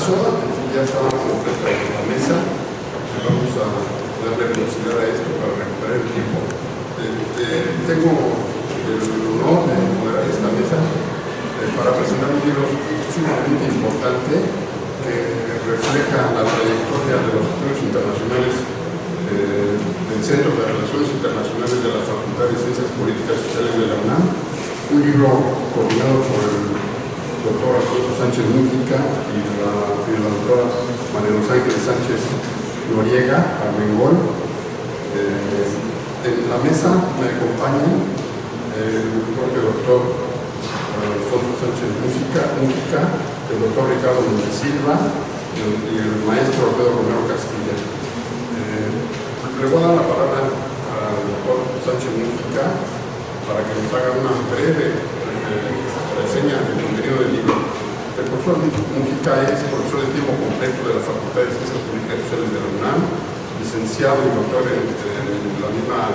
caso, ya estaba completa la mesa. Vamos a darle velocidad a esto para recuperar el tiempo. Tengo el honor de moderar esta mesa para presentar un libro sumamente importante que refleja la trayectoria de los estudios internacionales del Centro de Relaciones Internacionales de la Facultad de Ciencias Políticas y Sociales de la UNAM, un libro coordinado por el doctor Alfonso Sánchez Mújica y la doctora María Los Ángeles Sánchez Noriega Armengol. En la mesa me acompañan el propio doctor Alfonso Sánchez Mújica, el doctor Ricardo Núñez Silva y el maestro Pedro Romero Castilla. Le voy a dar la palabra al doctor Sánchez Mújica para que nos haga una breve reseña del contenido del libro. El profesor Mújica es profesor de tiempo completo de la Facultad de Ciencias Políticas y Sociales de la UNAM, licenciado y doctor en la misma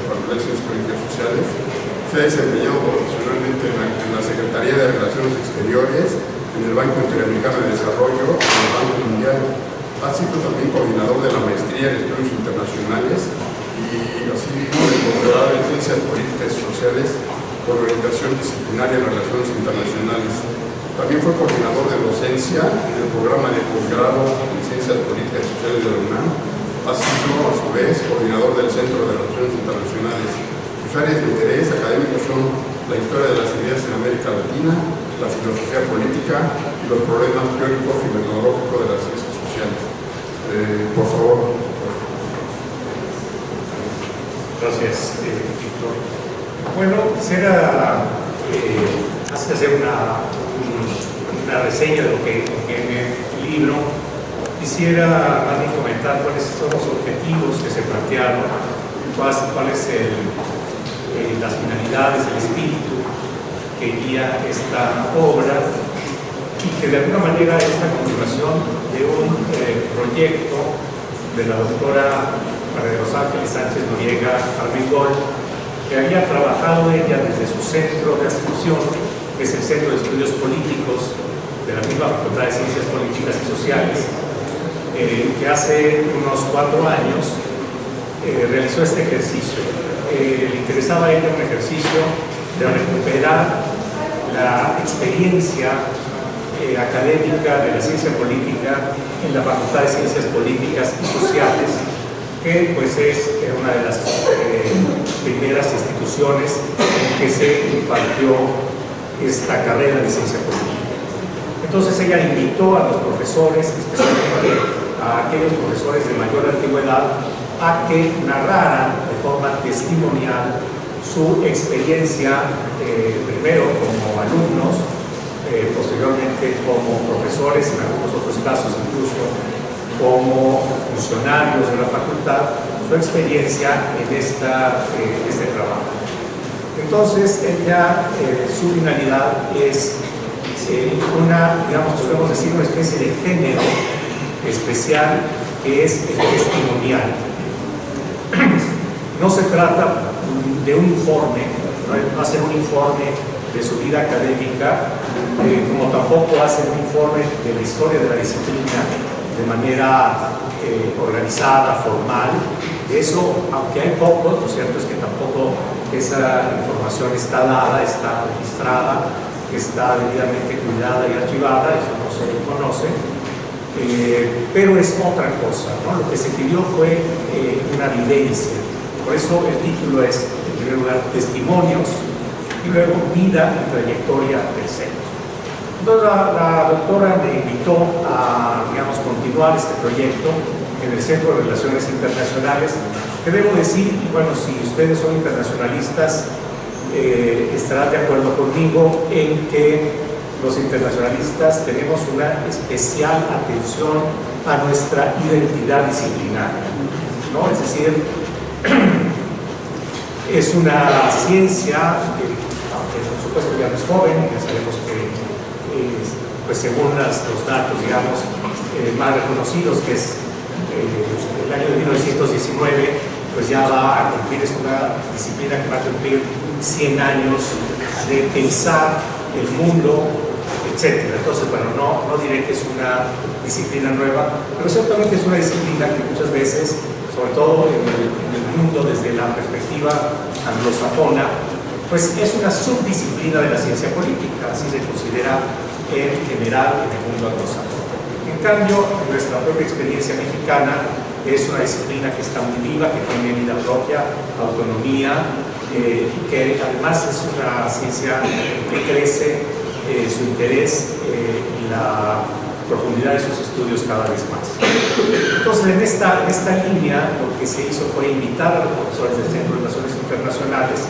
Facultad de Ciencias Políticas y Sociales. Se ha desempeñado profesionalmente en la Secretaría de Relaciones Exteriores, en el Banco Interamericano de Desarrollo, en el Banco Mundial. Ha sido también coordinador de la Maestría en Estudios Internacionales y asimismo del doctorado en Ciencias Políticas y Sociales por orientación disciplinaria en Relaciones Internacionales. También fue coordinador de docencia en el programa de posgrado en Ciencias Políticas y Sociales de la UNAM. Ha sido, a su vez, coordinador del Centro de Relaciones Internacionales. Sus áreas de interés académicos son la historia de las ideas en América Latina, la filosofía política y los problemas teóricos y metodológicos de las ciencias sociales. Por favor. Gracias, Víctor. Bueno, quisiera hacer una reseña de lo que contiene el libro. Quisiera más bien comentar cuáles son los objetivos que se plantearon, cuáles las finalidades, el espíritu que guía esta obra, y que de alguna manera es la continuación de un proyecto de la doctora María Los Ángeles Sánchez Noriega Armengol, que había trabajado ella desde su centro de adscripción, que es el Centro de Estudios Políticos de la misma Facultad de Ciencias Políticas y Sociales, que hace unos 4 años realizó este ejercicio. Le interesaba a ella un ejercicio de recuperar la experiencia académica de la ciencia política en la Facultad de Ciencias Políticas y Sociales, que pues es una de las primeras instituciones en que se impartió esta carrera de ciencia política. Entonces ella invitó a los profesores, especialmente a aquellos profesores de mayor antigüedad, a que narraran de forma testimonial su experiencia, primero como alumnos, posteriormente como profesores, en algunos otros casos incluso como funcionarios de la facultad, su experiencia en este trabajo. Entonces, su finalidad es podemos decir, una especie de género especial que es el testimonial. No se trata de un informe, no va a ser un informe de su vida académica, como tampoco hace un informe de la historia de la disciplina de manera organizada, formal. De eso, aunque hay pocos, lo cierto es que tampoco esa información está dada, está registrada, está debidamente cuidada y archivada, eso no se conoce, pero es otra cosa, ¿no? Lo que se pidió fue una vivencia. Por eso el título es, en primer lugar, Testimonios, y luego Vida y Trayectoria del Centro. Entonces la doctora me invitó a, continuar este proyecto en el Centro de Relaciones Internacionales, que debo decir, y bueno, si ustedes son internacionalistas, estarán de acuerdo conmigo en que los internacionalistas tenemos una especial atención a nuestra identidad disciplinaria, ¿no? Es decir, es una ciencia que, aunque por supuesto ya no es joven, ya sabemos que pues según los datos más reconocidos, que es el año de 1919, pues ya va a cumplir, es una disciplina que va a cumplir 100 años de pensar el mundo etc. Entonces, bueno, no diré que es una disciplina nueva, pero ciertamente es una disciplina que muchas veces, sobre todo en el mundo desde la perspectiva anglosajona, pues es una subdisciplina de la ciencia política, así se considera en general en el mundo anglosajón. En cambio, nuestra propia experiencia mexicana es una disciplina que está muy viva, que tiene vida propia, autonomía, y que además es una ciencia que crece su interés y la profundidad de sus estudios cada vez más. Entonces, en esta línea, lo que se hizo fue invitar a los profesores del Centro de Relaciones Internacionales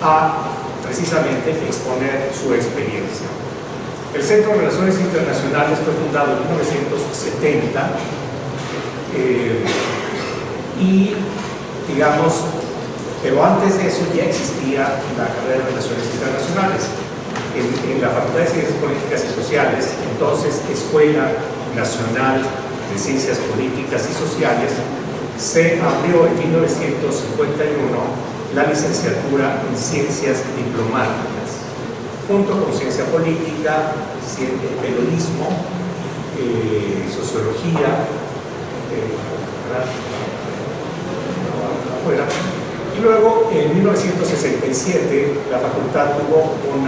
a precisamente exponer su experiencia. El Centro de Relaciones Internacionales fue fundado en 1970 y, digamos, pero antes de eso ya existía la carrera de Relaciones Internacionales. En la Facultad de Ciencias Políticas y Sociales, entonces Escuela Nacional de Ciencias Políticas y Sociales, se abrió en 1951 la licenciatura en Ciencias Diplomáticas, junto con Ciencia Política, Periodismo, Sociología, y luego en 1967 la facultad tuvo un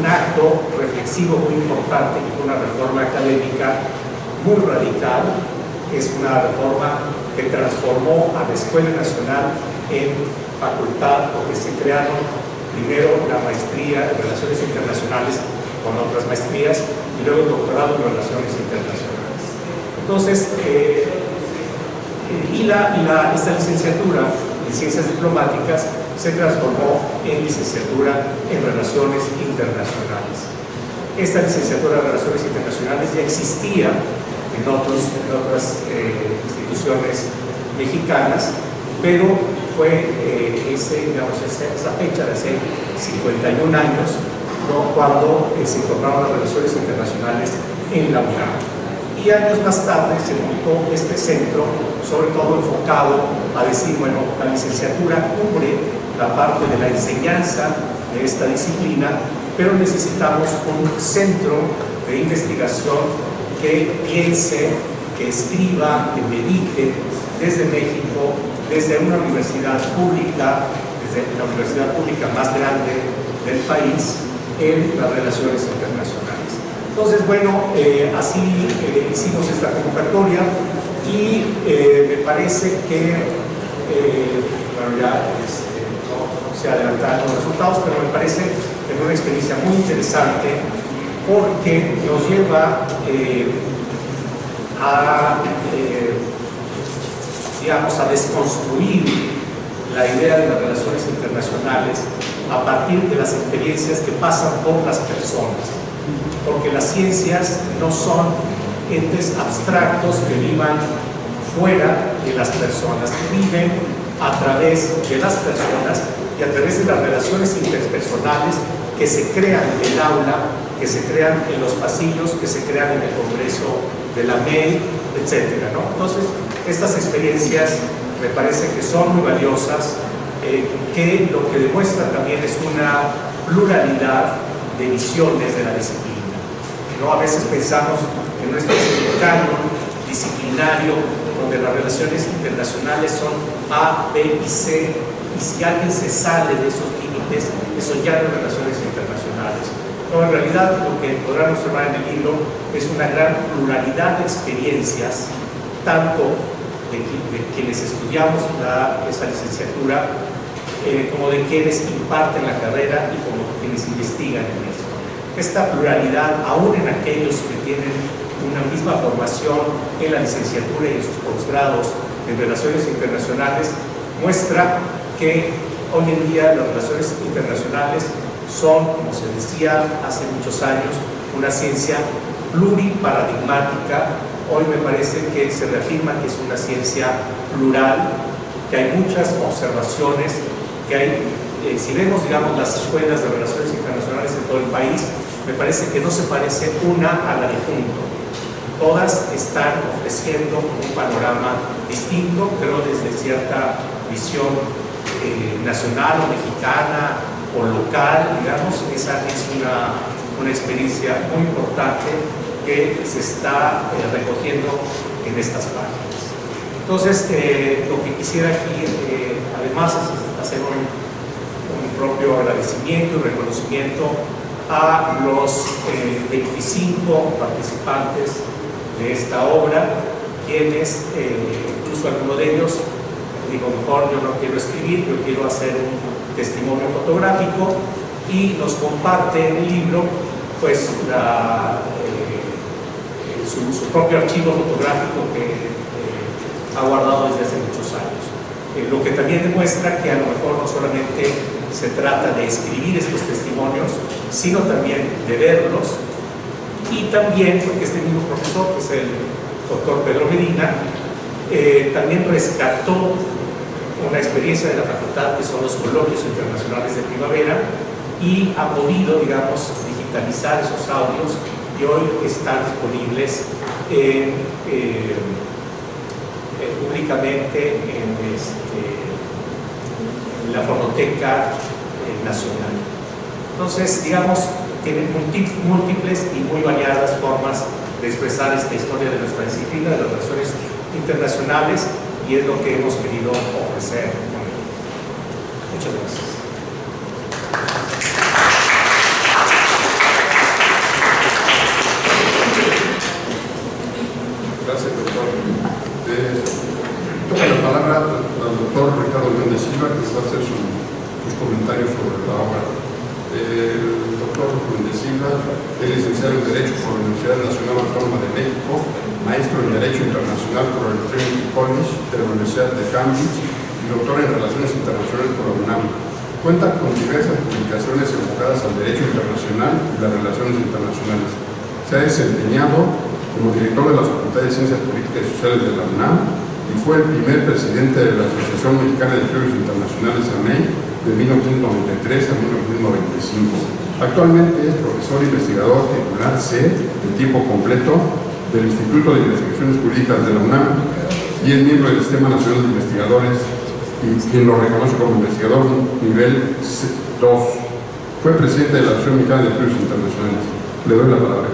acto reflexivo muy importante, que fue una reforma académica muy radical. Es una reforma que transformó a la Escuela Nacional en facultad, porque se crearon primero la maestría en Relaciones Internacionales con otras maestrías y luego el doctorado en Relaciones Internacionales. Entonces, esta licenciatura en Ciencias Diplomáticas se transformó en licenciatura en Relaciones Internacionales. Esta licenciatura en Relaciones Internacionales ya existía en otras instituciones mexicanas, pero fue esa fecha de hace 51 años, ¿no?, cuando se incorporaron las relaciones internacionales en la UNAM. Y años más tarde se montó este centro, sobre todo enfocado a decir, bueno, la licenciatura cubre la parte de la enseñanza de esta disciplina, pero necesitamos un centro de investigación que piense, que escriba, que medite desde México, desde una universidad pública, desde la universidad pública más grande del país, en las relaciones internacionales. Entonces, bueno, así hicimos esta convocatoria y me parece que, bueno, ya no se adelantaron los resultados, pero me parece que fue una experiencia muy interesante porque nos lleva digamos, a desconstruir la idea de las relaciones internacionales a partir de las experiencias que pasan por las personas, porque las ciencias no son entes abstractos que vivan fuera de las personas, que viven a través de las personas y a través de las relaciones interpersonales que se crean en el aula, que se crean en los pasillos, que se crean en el Congreso de la MEI, etc., ¿no? Entonces, estas experiencias me parece que son muy valiosas, que lo que demuestra también es una pluralidad de visiones de la disciplina, ¿no? A veces pensamos en una especie de canon disciplinario donde las relaciones internacionales son A, B y C, y si alguien se sale de esos límites, eso ya no es relaciones internacionales. No, en realidad lo que podrán observar en el libro es una gran pluralidad de experiencias, tanto de quienes estudiamos esta licenciatura, como de quienes imparten la carrera y como quienes investigan en esto. Esta pluralidad, aún en aquellos que tienen una misma formación en la licenciatura y en sus posgrados en relaciones internacionales, muestra que hoy en día las relaciones internacionales son, como se decía hace muchos años, una ciencia pluriparadigmática. Hoy me parece que se reafirma que es una ciencia plural, que hay muchas observaciones, que hay, si vemos, digamos, las escuelas de relaciones internacionales en todo el país, me parece que no se parece una a la de junto. Todas están ofreciendo un panorama distinto, pero desde cierta visión nacional o mexicana o local, digamos. Esa es una una experiencia muy importante que se está recogiendo en estas páginas. Entonces, lo que quisiera aquí, además, es hacer un propio agradecimiento y reconocimiento a los 25 participantes de esta obra, quienes, incluso algunos de ellos, digo, mejor yo no quiero escribir, yo quiero hacer un testimonio fotográfico, y nos comparte en el libro pues su propio archivo fotográfico que ha guardado desde hace muchos años. Lo que también demuestra que a lo mejor no solamente se trata de escribir estos testimonios, sino también de verlos, y también, porque este mismo profesor, que es el doctor Pedro Medina, también rescató una experiencia de la facultad, que son los coloquios internacionales de primavera, y ha podido, digamos, digitalizar esos audios, y hoy están disponibles públicamente en la Fonoteca Nacional. Entonces, digamos, tienen múltiples y muy variadas formas de expresar esta historia de nuestra disciplina, de las relaciones internacionales, y es lo que hemos querido ofrecer. Muchas gracias. Gracias, doctor. Toma la palabra al doctor Ricardo León de Silva, que nos va a hacer sus comentarios sobre la obra. El doctor León de Silva es licenciado en Derecho por la Universidad Nacional Autónoma de México, maestro en Derecho Internacional por el Trinity College de la Universidad de Cambridge y doctor en Relaciones Internacionales por la UNAM. Cuenta con diversas publicaciones enfocadas al derecho internacional y las relaciones internacionales. Se ha desempeñado como director de la Facultad de Ciencias Políticas y Sociales de la UNAM y fue el primer presidente de la Asociación Mexicana de Estudios Internacionales AMEI de 1993 a 1995. Actualmente es profesor investigador titular C de tiempo completo del Instituto de Investigaciones Jurídicas de la UNAM y es miembro del Sistema Nacional de Investigadores, y quien lo reconoce como investigador nivel 2. Fue presidente de la Asociación Mexicana de Estudios Internacionales. Le doy la palabra.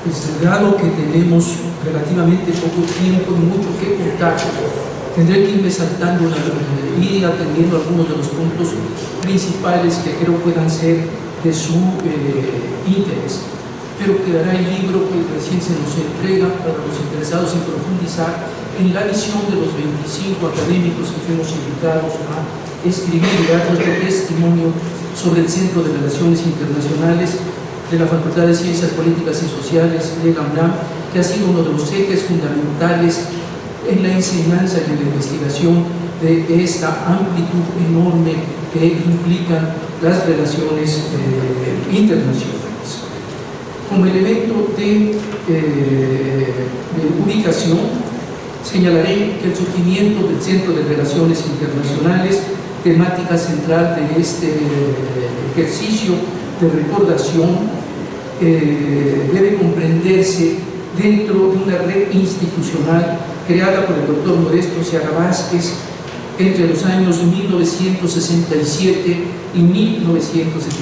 Pues, dado que tenemos relativamente poco tiempo y mucho que contar, tendré que irme saltando y atendiendo algunos de los puntos principales que creo puedan ser de su interés. Pero quedará el libro que recién se nos entrega para los interesados en profundizar en la visión de los 25 académicos que fuimos invitados a escribir y dar nuestro testimonio sobre el Centro de Relaciones Internacionales de la Facultad de Ciencias Políticas y Sociales de la UNAM, que ha sido uno de los ejes fundamentales en la enseñanza y en la investigación de esta amplitud enorme que implican las relaciones internacionales. Como elemento de ubicación, señalaré que el surgimiento del Centro de Relaciones Internacionales, temática central de este ejercicio de recordación, debe comprenderse dentro de una red institucional creada por el doctor Modesto Seaga Vázquez entre los años 1967 y 1971,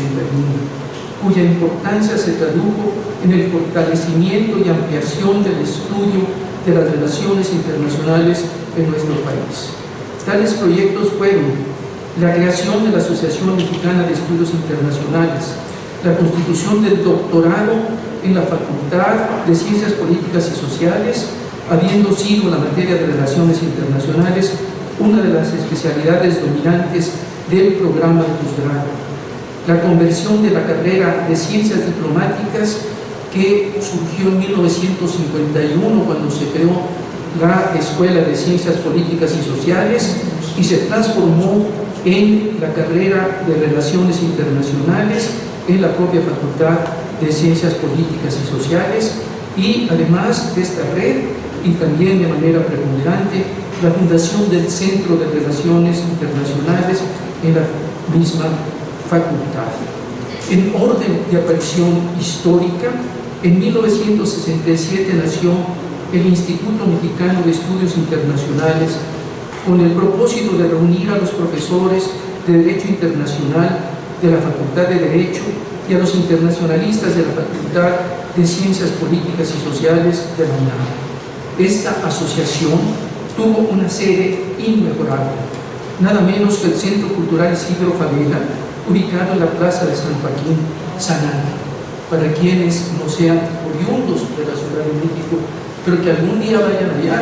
cuya importancia se tradujo en el fortalecimiento y ampliación del estudio de las relaciones internacionales en nuestro país. Tales proyectos fueron la creación de la Asociación Mexicana de Estudios Internacionales, la constitución del doctorado en la Facultad de Ciencias Políticas y Sociales, habiendo sido la materia de relaciones internacionales una de las especialidades dominantes del programa de posgrado, la conversión de la carrera de Ciencias Diplomáticas, que surgió en 1951 cuando se creó la Escuela de Ciencias Políticas y Sociales y se transformó en la carrera de Relaciones Internacionales en la propia Facultad de Ciencias Políticas y Sociales, y además de esta red y también de manera preponderante la fundación del Centro de Relaciones Internacionales en la misma facultad. En orden de aparición histórica, en 1967 nació el Instituto Mexicano de Estudios Internacionales con el propósito de reunir a los profesores de Derecho Internacional de la Facultad de Derecho y a los internacionalistas de la Facultad de Ciencias Políticas y Sociales de la UNAM. Esta asociación tuvo una sede inmejorable, nada menos que el Centro Cultural Isidro Fabela, ubicado en la Plaza de San Joaquín, Sanán. Para quienes no sean oriundos de la Ciudad de México, pero que algún día vayan allá,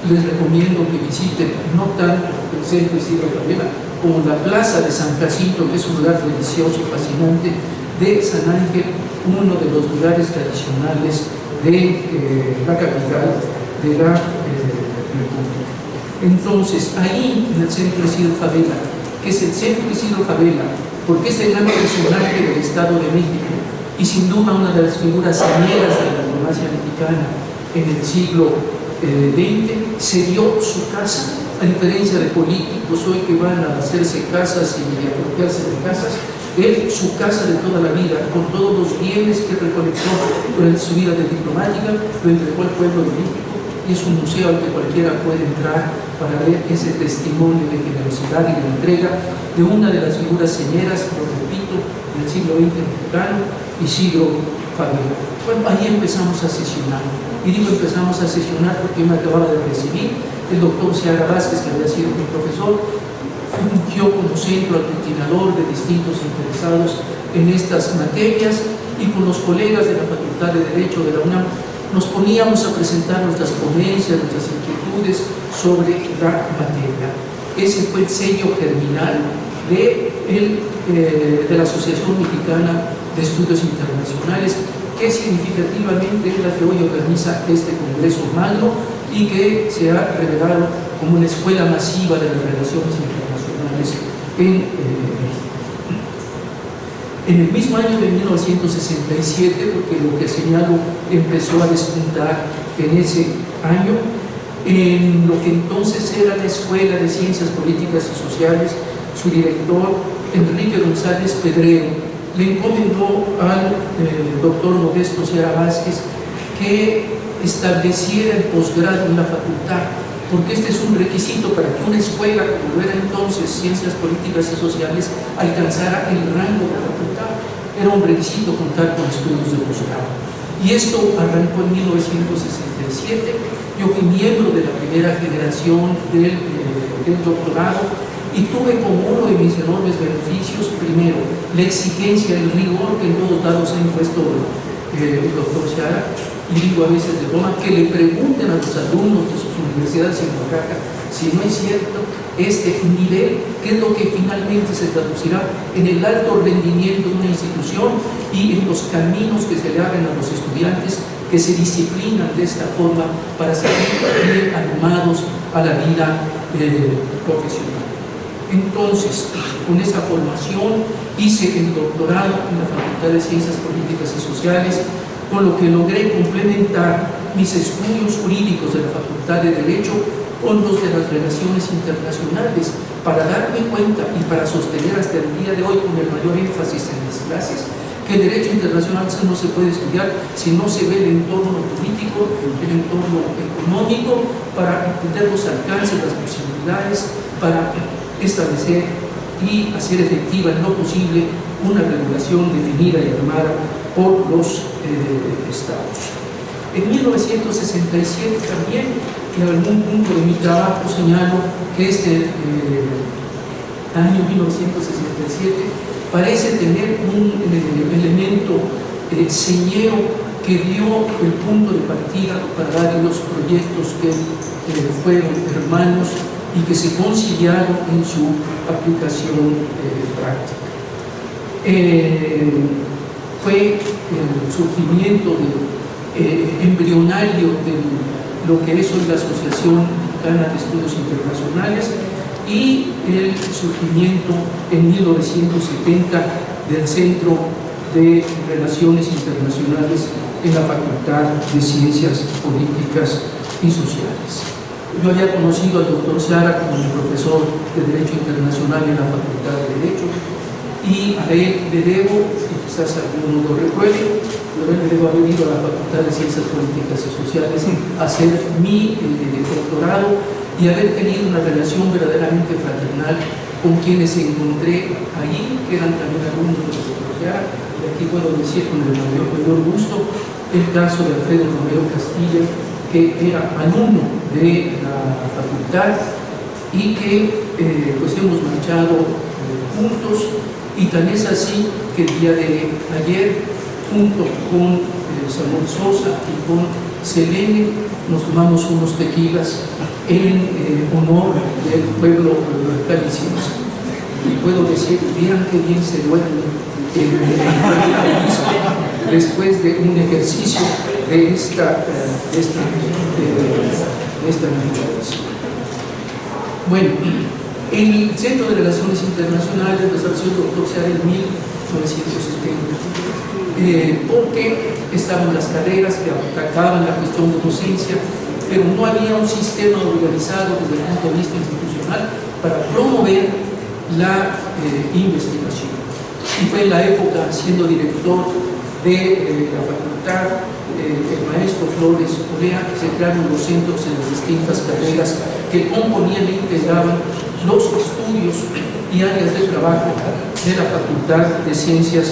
les recomiendo que visiten no tanto el Centro Isidro Fabela como la Plaza de San Jacinto, que es un lugar delicioso y fascinante de San Ángel, uno de los lugares tradicionales de la capital de la República. Entonces, ahí en el Centro Isidro Fabela, que es el Centro Isidro Fabela, porque es el gran personaje del Estado de México y sin duda una de las figuras señeras de la diplomacia mexicana en el siglo XX, se dio su casa, a diferencia de políticos hoy que van a hacerse casas y apropiarse de casas. Él, su casa de toda la vida, con todos los bienes que recolectó durante su vida de diplomática, lo entregó al pueblo de México, y es un museo al que cualquiera puede entrar para ver ese testimonio de generosidad y de entrega de una de las figuras señeras, lo repito, del siglo XX mexicano, Isidro Fabela. Bueno, ahí empezamos a sesionar, y digo empezamos a sesionar porque me acababa de recibir el doctor Seara Vázquez, que había sido mi profesor, fungió como centro aglutinador de distintos interesados en estas materias, y con los colegas de la Facultad de Derecho de la UNAM nos poníamos a presentar nuestras ponencias, nuestras inquietudes sobre la materia. Ese fue el sello germinal de la Asociación Mexicana de Estudios Internacionales, que significativamente es la que hoy organiza este Congreso Magno y que se ha revelado como una escuela masiva de las relaciones internacionales en el mismo año de 1967, porque lo que señalo empezó a despuntar en ese año, en lo que entonces era la Escuela de Ciencias Políticas y Sociales, su director, Enrique González Pedrero, le encomendó al doctor Modesto Seara Vázquez que estableciera el posgrado en la facultad, porque este es un requisito para que una escuela, como era entonces Ciencias Políticas y Sociales, alcanzara el rango de facultad. Era un requisito contar con estudios de posgrado. Y esto arrancó en 1967. Yo fui miembro de la primera generación del doctorado y tuve como uno de mis enormes beneficios, primero, la exigencia, el rigor que en todos lados ha impuesto el doctor Seara, y digo a veces de broma, que le pregunten a los alumnos de sus universidades en Oaxaca si no es cierto este nivel, que es lo que finalmente se traducirá en el alto rendimiento de una institución y en los caminos que se le abren a los estudiantes que se disciplinan de esta forma para salir bien armados a la vida profesional. Entonces, con esa formación hice el doctorado en la Facultad de Ciencias Políticas y Sociales, con lo que logré complementar mis estudios jurídicos de la Facultad de Derecho con los de las relaciones internacionales, para darme cuenta y para sostener hasta el día de hoy con el mayor énfasis en las clases que el derecho internacional no se puede estudiar si no se ve el entorno político, el entorno económico, para entender los alcances, las posibilidades, para establecer y hacer efectiva en lo posible una regulación definida y armada por los estados. En 1967 también, en algún punto de mi trabajo señalo que este año 1967 parece tener un elemento señero que dio el punto de partida para dar los proyectos que fueron hermanos y que se conciliaron en su aplicación práctica. Fue el surgimiento embrionario de lo que es hoy la Asociación Mexicana de Estudios Internacionales y el surgimiento en 1970 del Centro de Relaciones Internacionales en la Facultad de Ciencias Políticas y Sociales. Yo había conocido al doctor Seara como mi profesor de Derecho Internacional en la Facultad de Derecho, y a él le debo, y quizás alguno lo recuerde, pero él le debo haber ido a la Facultad de Ciencias Políticas y Sociales a hacer mi doctorado y haber tenido una relación verdaderamente fraternal con quienes encontré allí, que eran también alumnos de la universidad, y aquí puedo decir con el mayor gusto el caso de Alfredo Romero Castilla, que era alumno de la facultad y que pues hemos marchado juntos, y tan es así que el día de ayer, junto con Samuel Sosa y con Selene, nos tomamos unos tequilas en honor del pueblo caliciense. Y puedo decir, vieran qué bien se duerme después de un ejercicio de esta naturaleza. Bueno, el Centro de Relaciones Internacionales desarrolló el doctor Seara en 1970, porque estaban las carreras que atacaban la cuestión de docencia, pero no había un sistema organizado desde el punto de vista institucional para promover la investigación. Y fue en la época, siendo director de la facultad, el maestro Flores Olea, que se crearon los centros en las distintas carreras que componían e integraban los estudios y áreas de trabajo de la Facultad de Ciencias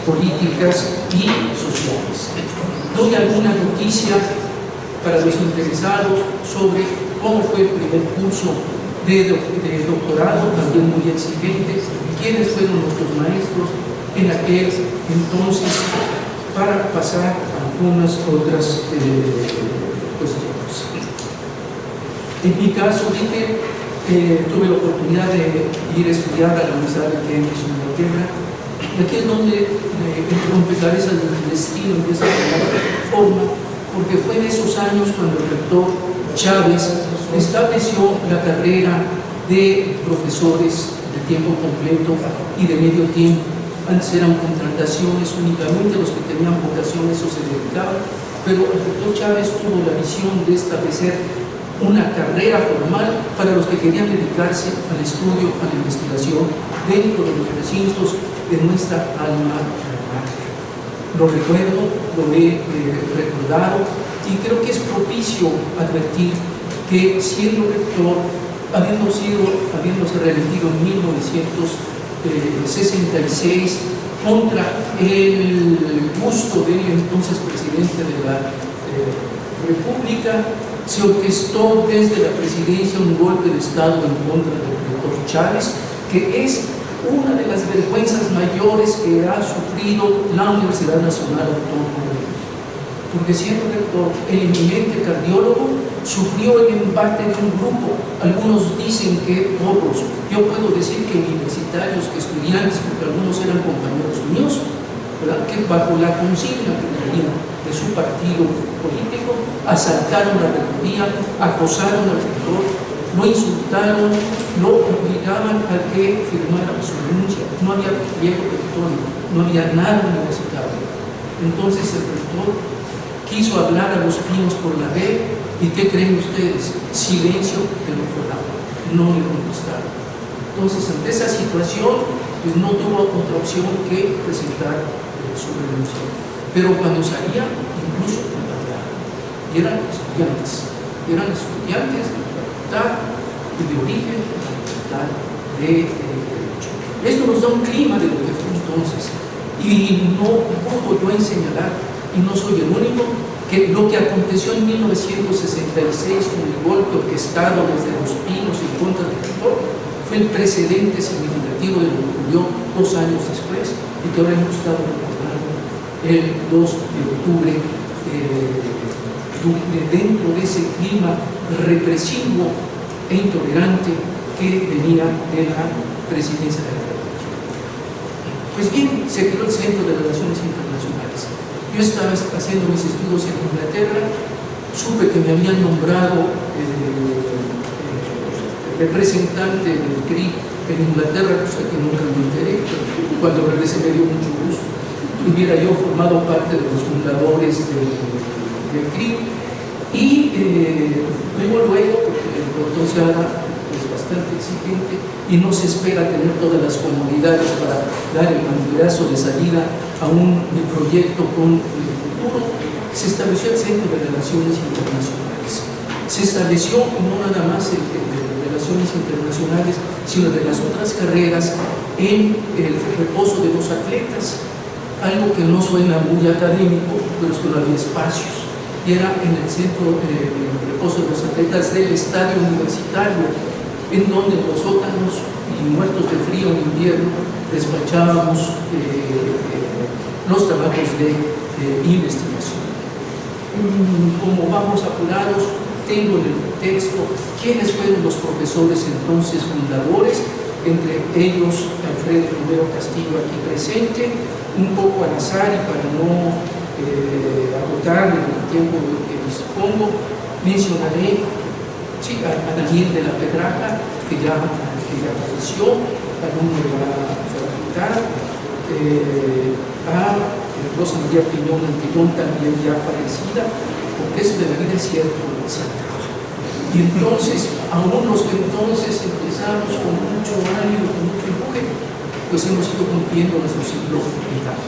Políticas y Sociales. Doy alguna noticia para los interesados sobre cómo fue el primer curso de doctorado, también muy exigente, quiénes fueron nuestros maestros en aquel entonces, para pasar a algunas otras cuestiones. En mi caso, tuve la oportunidad de ir a estudiar a la Universidad de Cambridge, Inglaterra, y aquí es donde el rompecabezas del destino empieza a tomar forma, porque fue en esos años cuando el rector Chávez estableció la carrera de profesores de tiempo completo y de medio tiempo. Antes eran contrataciones únicamente, los que tenían vocación eso se dedicaban, pero el rector Chávez tuvo la visión de establecer una carrera formal para los que querían dedicarse al estudio, a la investigación dentro de los recintos de nuestra alma mater. Lo recuerdo, lo he recordado, y creo que es propicio advertir que siendo rector, habiéndose reelegido en 1966 contra el gusto del entonces presidente de la República, se orquestó desde la presidencia un golpe de Estado en contra del rector Chávez, que es una de las vergüenzas mayores que ha sufrido la Universidad Nacional Autónoma de México. Porque siendo rector, el eminente cardiólogo sufrió el embate de un grupo. Algunos dicen que porros, yo puedo decir que universitarios, que estudiantes, porque algunos eran compañeros míos, ¿verdad?, que bajo la consigna que tenían de su partido político, asaltaron la rectoría, acosaron al rector, lo insultaron, lo obligaban a que firmara su renuncia. No había pliego electrónico, no había nada universitario. Entonces el rector quiso hablar a los pinos por la red, y ¿qué creen ustedes? Silencio telefonado, no le contestaron. Entonces, ante esa situación, pues no tuvo otra opción que presentar su renuncia. Pero cuando salía, incluso contagiaron. Y eran estudiantes de la facultad de origen, de la facultad de Derecho. Esto nos da un clima de lo que fue entonces. Y no puedo yo en señalar, y no soy el único, que lo que aconteció en 1966 con el golpe orquestado desde Los Pinos en contra del rector fue el precedente significativo de lo que ocurrió 2 años después, y que ahora hemos estado recordando el 2 de octubre, dentro de ese clima represivo e intolerante que venía de la presidencia de la República. Pues bien, se creó el Centro de Relaciones Internacionales. Yo estaba haciendo mis estudios en Inglaterra, supe que me habían nombrado representante del CRI en Inglaterra, cosa que nunca me enteré, pero cuando regresé me dio mucho gusto. Hubiera yo formado parte de los fundadores del CRI, y luego, porque el doctor Seara es bastante exigente y no se espera tener todas las comodidades para dar el banderazo de salida a un proyecto con el futuro, se estableció el Centro de Relaciones Internacionales. Se estableció no nada más el de Relaciones Internacionales, sino de las otras carreras en el reposo de los atletas, algo que no suena muy académico, pero es que no había espacios, y era en el centro de reposo de los atletas del estadio universitario, en donde los sótanos y muertos de frío en invierno despachábamos los trabajos de investigación. Como vamos apurados, tengo en el texto quiénes fueron los profesores entonces fundadores, entre ellos Alfredo Romero Castillo aquí presente, un poco al azar y para no agotar el tiempo que dispongo, mencionaré a Daniel de la Pedraja, que ya falleció, alumno de la facultad, a Rosa María Piñón Antillón, también ya fallecida, porque eso de la vida es cierto, se acaba. Y entonces, aún los que entonces empezamos con mucho ánimo, con mucho empuje, pues hemos ido cumpliendo nuestro ciclo vital.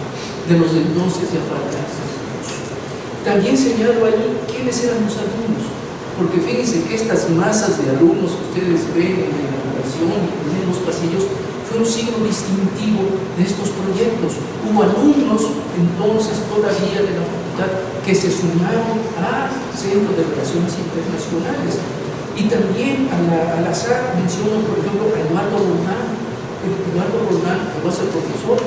De los de entonces ya faltan. También señalo ahí quiénes eran los alumnos, porque fíjense que estas masas de alumnos que ustedes ven en la educación y en los pasillos fue un signo distintivo de estos proyectos. Hubo alumnos entonces todavía de la facultad que se sumaron al Centro de Relaciones Internacionales, y también al azar menciono por ejemplo a Eduardo Roldán. Eduardo Roldán, que va a ser profesor,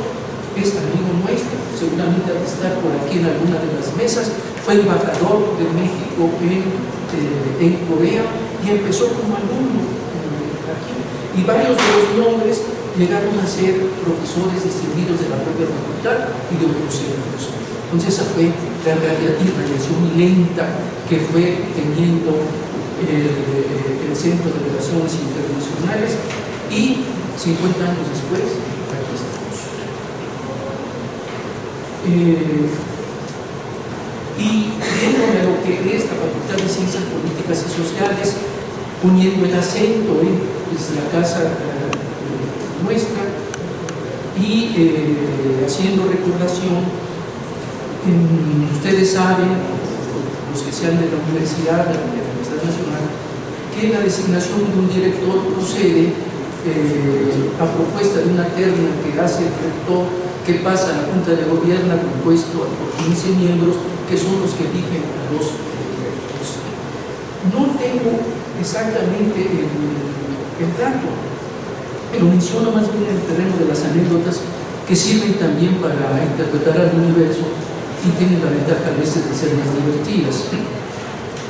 es amigo nuestro, seguramente ha de estar por aquí en alguna de las mesas, fue embajador de México en Corea y empezó como alumno aquí, y varios de los nombres llegaron a ser profesores distinguidos de la propia facultad y de otros centros. Entonces esa fue la radiación lenta que fue teniendo el Centro de Relaciones Internacionales, y 50 años después, aquí estamos. Y dentro de lo que es la Facultad de Ciencias Políticas y Sociales, poniendo el acento en la casa nuestra y haciendo recordación, ustedes saben, los que sean de la Universidad Nacional, que la designación de un director procede a propuesta de una terna que hace el rector, que pasa a la Junta de Gobierno compuesto por 15 miembros, que son los que eligen a los directores. No tengo exactamente el dato, pero menciono más bien el terreno de las anécdotas que sirven también para interpretar al universo y tienen la ventaja a veces de ser más divertidas.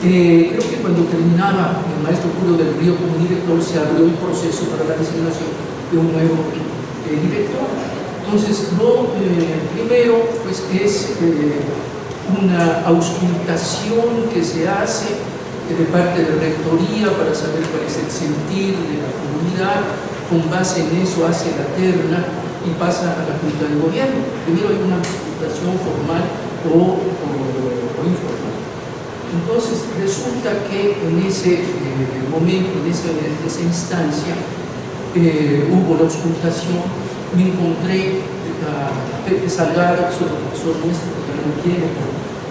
Creo que cuando terminaba el maestro Julio del Río como director, se abrió el proceso para la designación de un nuevo director. Entonces, lo primero pues, es una auscultación que se hace de parte de Rectoría para saber cuál es el sentir de la comunidad. Con base en eso hace la terna y pasa a la Junta de Gobierno. Primero hay una auscultación formal o informal. Entonces resulta que en ese momento, en esa instancia, hubo la auscultación. Me encontré a Pepe Salgado, que es un profesor nuestro, que no quiere,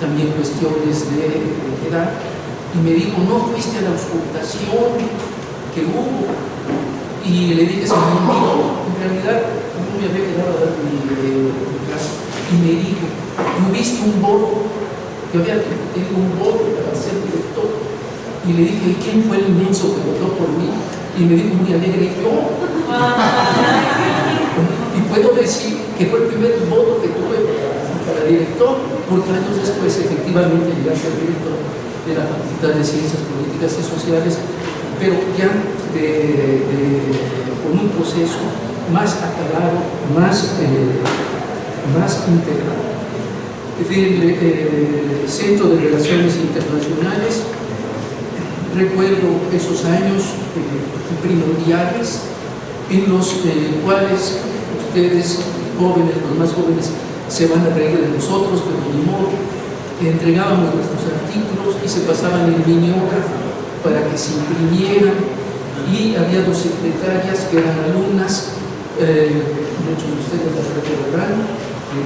también cuestiones de edad, y me dijo: no fuiste a la auscultación que hubo. Y le dije: se me olvidó, en realidad no me había quedado a dar mi clase. Y me dijo: ¿tuviste un voto? Yo había tenido un voto para ser director, y le dije: ¿quién fue el inmenso que votó por mí? Y me dijo muy alegre: yo. Y puedo decir que fue el primer voto que tuve para director, porque años después efectivamente llegué a ser director de la Facultad de Ciencias Políticas y Sociales, pero ya con un proceso más acabado, más integral. Del Centro de Relaciones Internacionales, recuerdo esos años primordiales en los cuales ustedes, jóvenes, los más jóvenes, se van a reír de nosotros, pero ni modo, entregábamos nuestros artículos y se pasaban el mimeógrafo para que se imprimieran, y había dos secretarias que eran alumnas, muchos de ustedes las recordarán,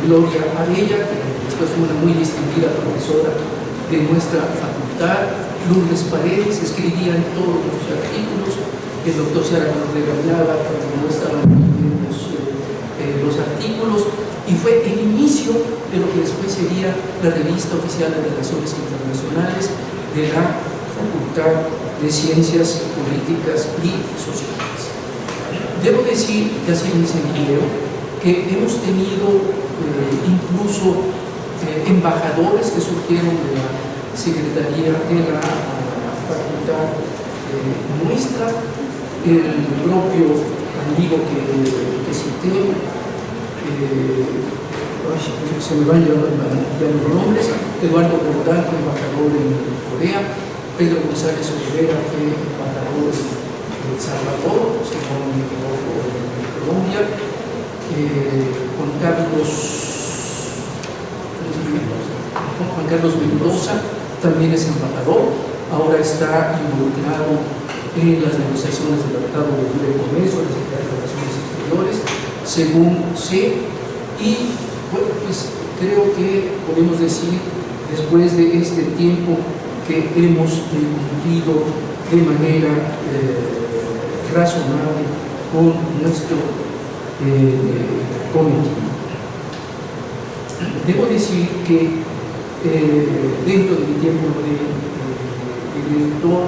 Gloria Arella, que después fue una muy distinguida profesora de nuestra facultad, Lourdes Paredes, escribían todos los artículos, el doctor Sara nos regañaba cuando no estaban bien los artículos, y fue el inicio de lo que después sería la revista oficial de Relaciones Internacionales de la Facultad de Ciencias Políticas y Sociales. Debo decir, que así dice el video, que hemos tenido incluso embajadores que surgieron de la Secretaría de la Facultad nuestra, el propio amigo que cité, se me van ya los nombres, Eduardo Bordán, embajador en Corea, Pedro González Olivera, que embajador en El Salvador, si no me equivoco, en Colombia, Juan Carlos Mendoza también es embajador, ahora está involucrado en las negociaciones del Tratado de Libre Comercio, de las Relaciones Exteriores, según sé, y bueno, pues creo que podemos decir, después de este tiempo, que hemos cumplido de manera razonable con nuestro cometido. Debo decir que dentro de mi tiempo de director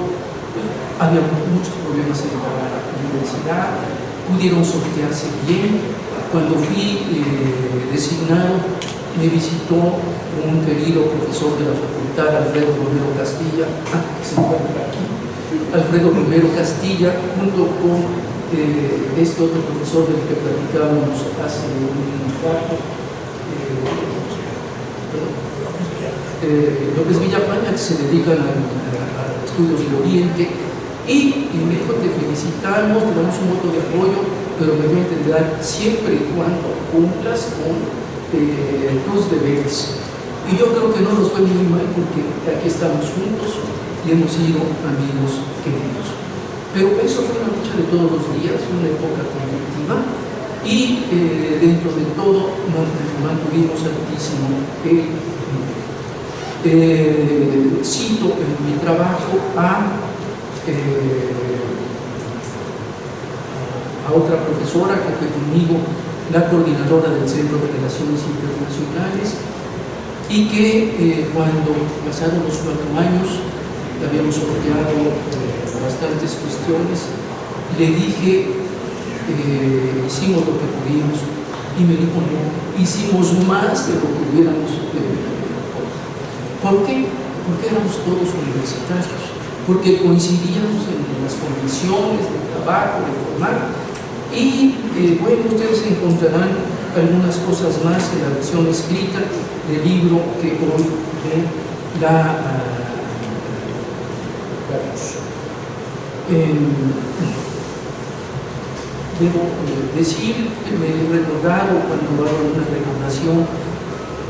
había muchos problemas en la universidad, pudieron sortearse bien. Cuando fui designado, me visitó un querido profesor de la facultad, Alfredo Romero Castilla, que se encuentra aquí, Alfredo Romero Castilla, junto con este otro profesor del que platicábamos hace un rato, López Villafaña, que se dedican a estudios de Oriente, y me dijo: te felicitamos, te damos un voto de apoyo, pero me voy a entender siempre y cuando cumplas con tus deberes. Y yo creo que no nos fue muy mal, porque aquí estamos juntos y hemos sido amigos queridos. Pero eso fue una lucha de todos los días, una época conflictiva, y dentro de todo mantuvimos altísimo cito en mi trabajo a otra profesora que fue conmigo, la coordinadora del Centro de Relaciones Internacionales, y que cuando pasaron los 4 años habíamos sorteado bastantes cuestiones, le dije: hicimos lo que pudimos, y me dijo: no, hicimos más de lo que hubiéramos podido. ¿Por qué? Porque éramos todos universitarios, porque coincidíamos en las condiciones de trabajo, de formar. Y bueno, ustedes encontrarán algunas cosas más en la versión escrita del libro que hoy damos. Debo decir que me he recordado, cuando hago una recordación,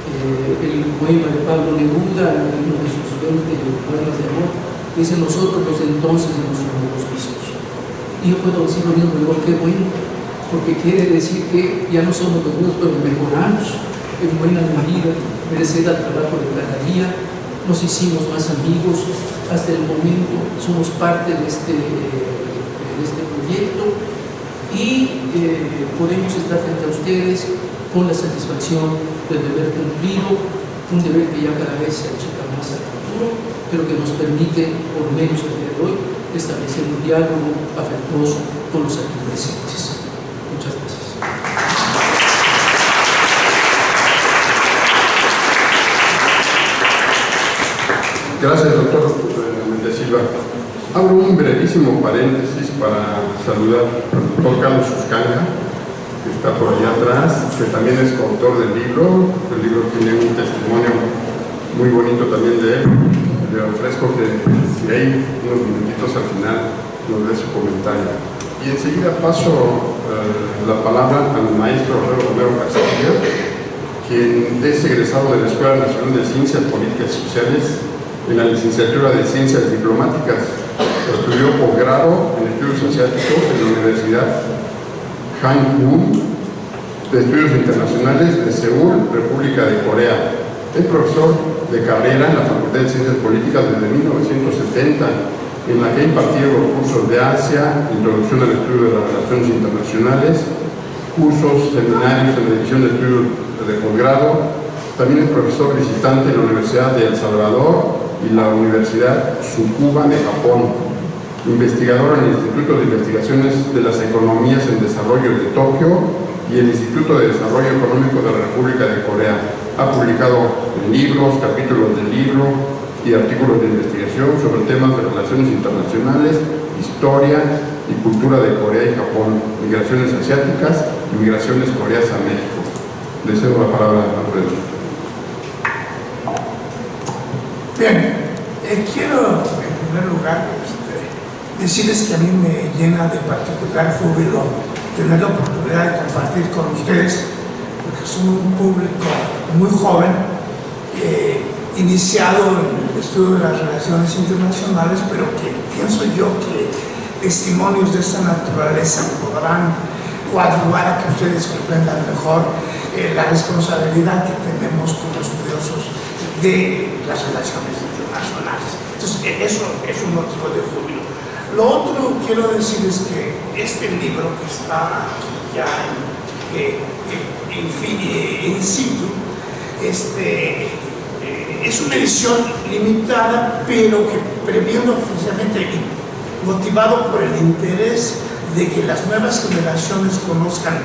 el poema de Pablo Neruda, uno de sus 20 poemas de amor, dice: nosotros los de entonces nos somos vistos. Y yo puedo decir lo mismo, digo: qué bueno, porque quiere decir que ya no somos los mismos, pero mejoramos en buena medida, merecer el trabajo de cada día, nos hicimos más amigos, hasta el momento somos parte de este proyecto, y podemos estar frente a ustedes con la satisfacción del deber cumplido, un deber que ya cada vez se achica más al futuro, pero que nos permite, por lo menos el día de hoy, establecer un diálogo afectuoso con los aquí presentes. Muchas gracias. Gracias, doctor Méndez Silva. Abro un brevísimo paréntesis para saludar al doctor Carlos Suscanga, que está por allá atrás, que también es coautor del libro. El libro tiene un testimonio muy bonito también de él. Le ofrezco que si hay unos minutitos al final nos dé su comentario. Y enseguida paso la palabra al maestro Alfredo Romero Castilla, quien es egresado de la Escuela Nacional de Ciencias Políticas y Sociales en la licenciatura de Ciencias Diplomáticas. Estudió posgrado en Estudios Asiáticos en la Universidad Hanyang de Estudios Internacionales de Seúl, República de Corea. Es profesor de carrera en la Facultad de Ciencias Políticas desde 1970 en la que ha impartido los cursos de Asia, Introducción al Estudio de las Relaciones Internacionales, cursos, seminarios en la División de Estudios de Posgrado. También es profesor visitante en la Universidad de El Salvador y la Universidad Tsukuba de Japón. Investigador en el Instituto de Investigaciones de las Economías en Desarrollo de Tokio y el Instituto de Desarrollo Económico de la República de Corea. Ha publicado libros, capítulos del libro y artículos de investigación sobre temas de relaciones internacionales, historia y cultura de Corea y Japón, migraciones asiáticas y migraciones coreanas a México. Le cedo la palabra a Alfredo. Bien, quiero en primer lugar decirles que a mí me llena de particular júbilo tener la oportunidad de compartir con ustedes, porque son un público muy joven, iniciado en el estudio de las relaciones internacionales, pero que pienso yo que testimonios de esta naturaleza podrán coadyuvar a que ustedes comprendan mejor la responsabilidad que tenemos como estudiosos de las relaciones internacionales. Entonces, eso es un motivo de júbilo. Lo otro quiero decir es que este libro que está aquí ya in situ, es una edición limitada, pero que previendo precisamente, motivado por el interés de que las nuevas generaciones conozcan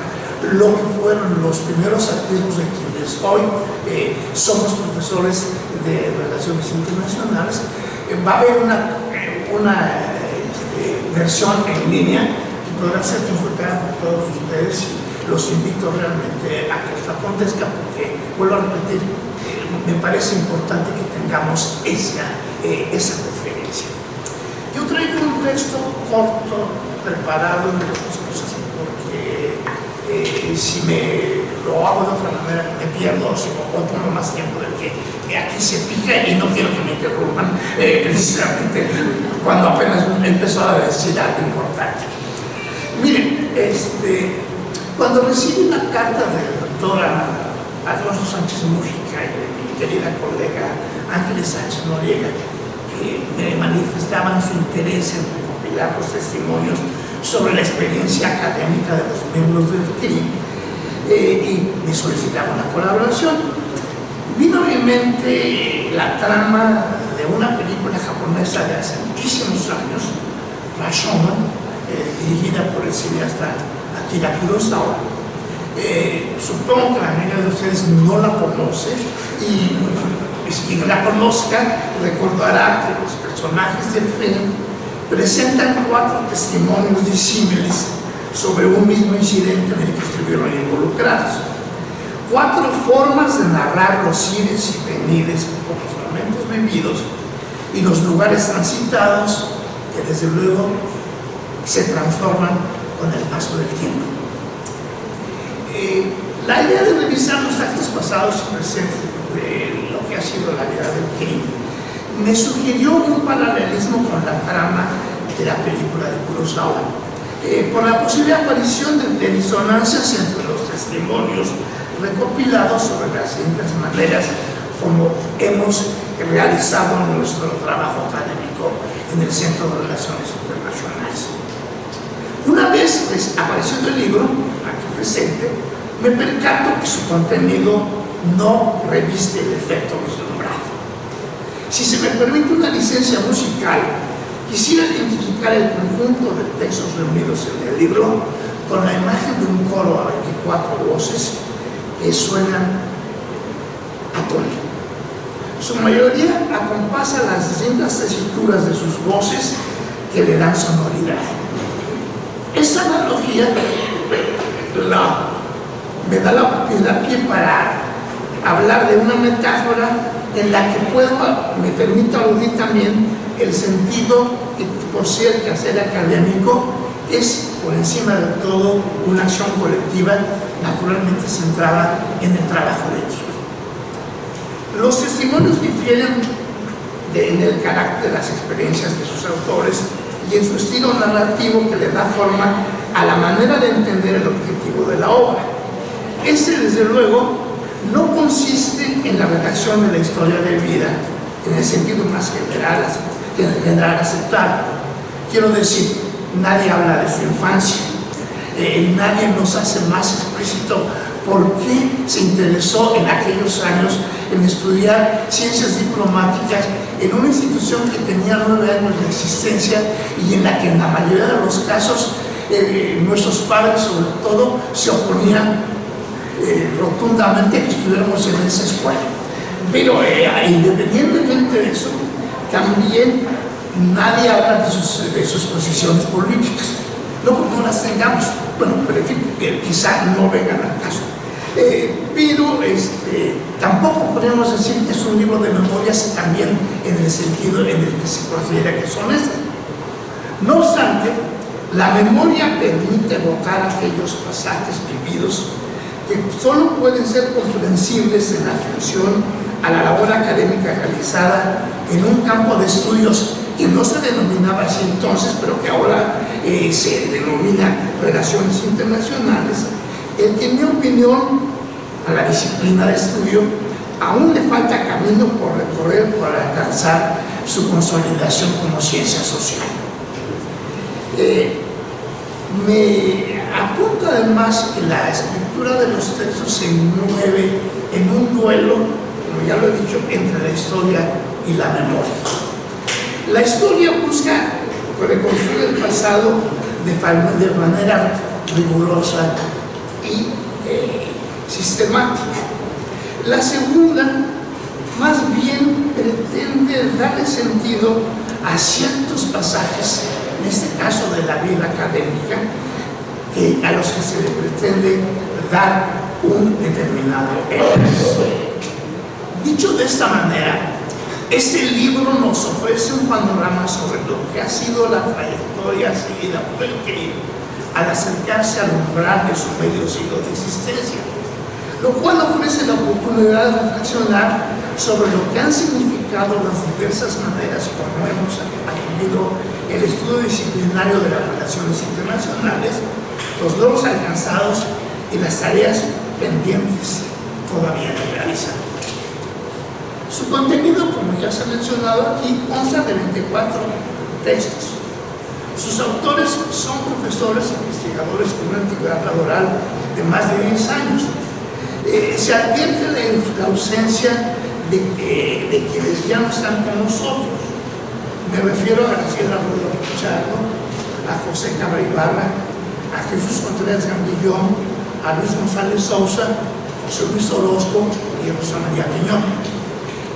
lo que fueron los primeros activos de quienes hoy somos profesores de relaciones internacionales. Va a haber una versión en línea que podrá ser disfrutada por todos ustedes, y los invito realmente a que esto acontezca, porque, vuelvo a repetir, me parece importante que tengamos esa referencia. Yo traigo un texto corto preparado, entre otras cosas, porque si lo hago de otra manera me pierdo, o pongo más tiempo del que aquí se fija, y no quiero que me interrumpan precisamente cuando apenas empezó a decir algo importante. Miren, cuando recibí la carta del doctor Alfonso Sánchez Mújica y de mi querida colega Ángeles Sánchez Noriega, que me manifestaban su interés en recopilar los testimonios sobre la experiencia académica de los miembros del CRIM, y me solicitaban la colaboración, vino a mi mente la trama de una película japonesa de hace muchísimos años, Rashomon, dirigida por el cineasta Akira Kurosawa. Supongo que la mayoría de ustedes no la conoce, y quien la conozca recordará que los personajes del film presentan 4 testimonios disímiles sobre un mismo incidente en el que estuvieron involucrados. 4 formas de narrar los ires y venires por los momentos vividos y los lugares transitados, que desde luego se transforman con el paso del tiempo. La idea de revisar los actos pasados y presentes de lo que ha sido la vida del crimen me sugirió un paralelismo con la trama de la película de Kurosawa, por la posible aparición de disonancias entre los testimonios recopilados sobre las siguientes maneras como hemos realizado nuestro trabajo académico en el Centro de Relaciones Internacionales. Una vez apareciendo el libro, aquí presente, me percato que su contenido no reviste el efecto vislumbrado. Si se me permite una licencia musical, quisiera identificar el conjunto de textos reunidos en el libro con la imagen de un coro a 24 voces que suenan a tono. Su mayoría acompasa las distintas tesituras de sus voces que le dan sonoridad. Esta analogía me da pie para hablar de una metáfora en la que me permite aludir también el sentido que posee el quehacer académico. Es, por encima de todo, una acción colectiva naturalmente centrada en el trabajo de equipo. Los testimonios difieren en el carácter de las experiencias de sus autores y en su estilo narrativo que le da forma a la manera de entender el objetivo de la obra. Desde luego, no consiste en la redacción de la historia de vida en el sentido más general, que en general aceptaron. Quiero decir, nadie habla de su infancia, nadie nos hace más explícito por qué se interesó en aquellos años en estudiar ciencias diplomáticas en una institución que tenía 9 años de existencia y en la que en la mayoría de los casos nuestros padres sobre todo se oponían rotundamente a que estuviéramos en esa escuela. Pero independientemente de eso, también nadie habla de sus posiciones políticas. No porque no las tengamos, bueno, pero en fin, que quizá no vengan al caso. Pero tampoco podemos decir que es un libro de memorias también en el sentido en el que se considera que son estas. No obstante, la memoria permite evocar aquellos pasajes vividos que solo pueden ser comprensibles en atención a la labor académica realizada en un campo de estudios que no se denominaba así entonces, pero que ahora se denomina Relaciones Internacionales, el que en mi opinión a la disciplina de estudio aún le falta camino por recorrer para alcanzar su consolidación como ciencia social. Me apunta además que la escritura de los textos se mueve en un duelo, como ya lo he dicho, entre la historia y la memoria. La historia busca reconstruir el pasado de manera rigurosa y sistemática. La segunda, más bien, pretende darle sentido a ciertos pasajes, en este caso de la vida académica, a los que se le pretende dar un determinado énfasis. Dicho de esta manera, este libro nos ofrece un panorama sobre lo que ha sido la trayectoria seguida por el CRIB al acercarse al umbral de su medio siglo de existencia, lo cual ofrece la oportunidad de reflexionar sobre lo que han significado las diversas maneras como hemos adquirido el estudio disciplinario de las relaciones internacionales, los logros alcanzados y las tareas pendientes todavía de realizar. Su contenido, como ya se ha mencionado aquí, consta de 24 textos. Sus autores son profesores e investigadores con una antigüedad laboral de más de 10 años. Se advierte la ausencia de quienes ya no están con nosotros. Me refiero a Graciela Rueda Pichardo, a José Cabra Ibarra, a Jesús Contreras Gambillón, a Luis González Sousa, José Luis Orozco y a Rosa María Piñón.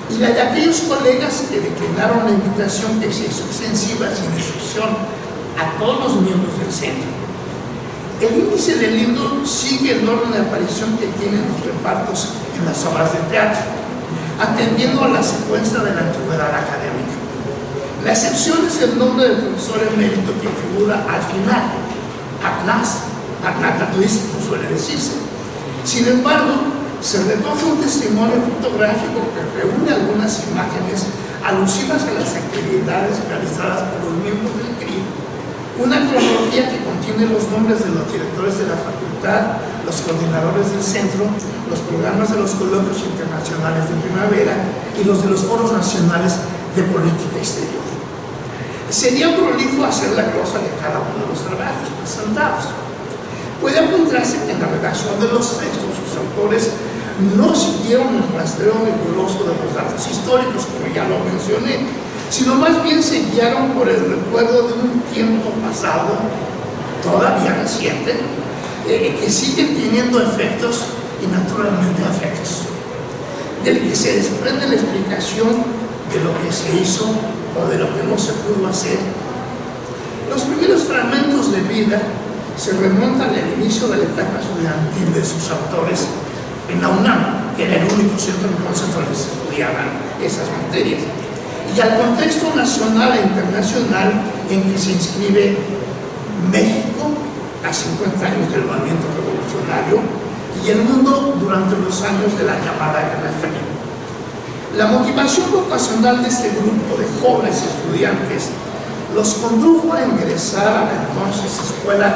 Y la de aquellos colegas que declinaron la invitación que se hizo extensiva sin excepción a todos los miembros del centro. El índice del libro sigue el orden de aparición que tienen los repartos en las obras de teatro, atendiendo a la secuencia de la antigüedad académica. La excepción es el nombre del profesor emérito que figura al final, at last, como suele decirse. Sin embargo, se recoge un testimonio fotográfico que reúne algunas imágenes alusivas a las actividades realizadas por los miembros del CRIB, una cronología que contiene los nombres de los directores de la facultad, los coordinadores del centro, los programas de los coloquios internacionales de primavera y los de los foros nacionales de política exterior. Sería prolijo hacer la glosa de cada uno de los trabajos presentados. Puede apuntarse que en la redacción de los textos sus autores no siguieron el rastreo riguroso de los datos históricos, como ya lo mencioné, sino más bien se guiaron por el recuerdo de un tiempo pasado, todavía reciente, que sigue teniendo efectos y naturalmente afectos, del que se desprende la explicación de lo que se hizo o de lo que no se pudo hacer. Los primeros fragmentos de vida se remontan al inicio de la etapa estudiantil de sus autores en la UNAM, que era el único centro entonces donde se estudiaban esas materias, y al contexto nacional e internacional en que se inscribe México a 50 años del movimiento revolucionario y el mundo durante los años de la llamada Guerra Fría. La motivación vocacional de este grupo de jóvenes estudiantes los condujo a ingresar a la entonces Escuela